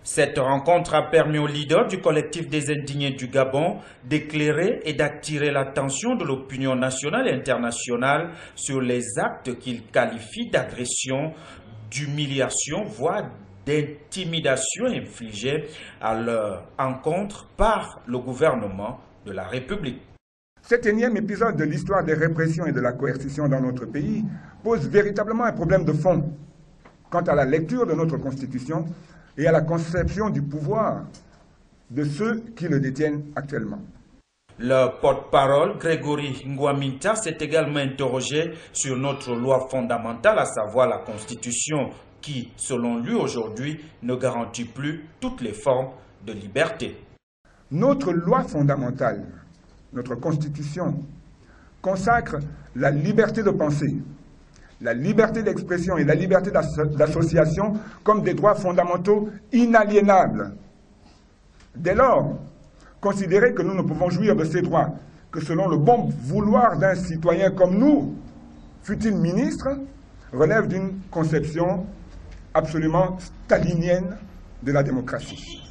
Cette rencontre a permis aux leaders du collectif des indignés du Gabon d'éclairer et d'attirer l'attention de l'opinion nationale et internationale sur les actes qu'ils qualifient d'agression, d'humiliation, voire d'intimidation infligée à leur encontre par le gouvernement de la République. Cet énième épisode de l'histoire des répressions et de la coercition dans notre pays pose véritablement un problème de fond quant à la lecture de notre Constitution et à la conception du pouvoir de ceux qui le détiennent actuellement. Le porte-parole, Grégory Ngouaminta, s'est également interrogé sur notre loi fondamentale, à savoir la Constitution, qui, selon lui aujourd'hui, ne garantit plus toutes les formes de liberté. Notre loi fondamentale, notre Constitution, consacre la liberté de penser, la liberté d'expression et la liberté d'association comme des droits fondamentaux inaliénables. Dès lors, considérer que nous ne pouvons jouir de ces droits que selon le bon vouloir d'un citoyen comme nous, fût-il ministre, relève d'une conception absolument stalinienne de la démocratie.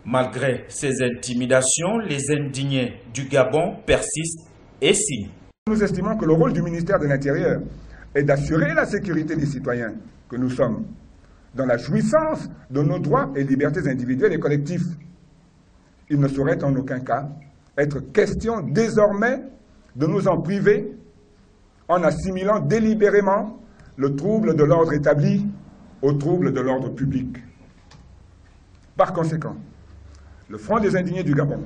Malgré ces intimidations, les indignés du Gabon persistent et signent. Nous estimons que le rôle du ministère de l'Intérieur est d'assurer la sécurité des citoyens que nous sommes, dans la jouissance de nos droits et libertés individuelles et collectives. Il ne saurait en aucun cas être question désormais de nous en priver en assimilant délibérément le trouble de l'ordre établi au trouble de l'ordre public. Par conséquent, le Front des indignés du Gabon,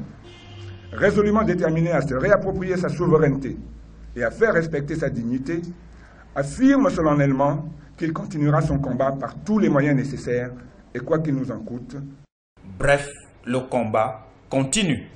résolument déterminé à se réapproprier sa souveraineté et à faire respecter sa dignité, affirme solennellement qu'il continuera son combat par tous les moyens nécessaires et quoi qu'il nous en coûte. Bref, le combat continue.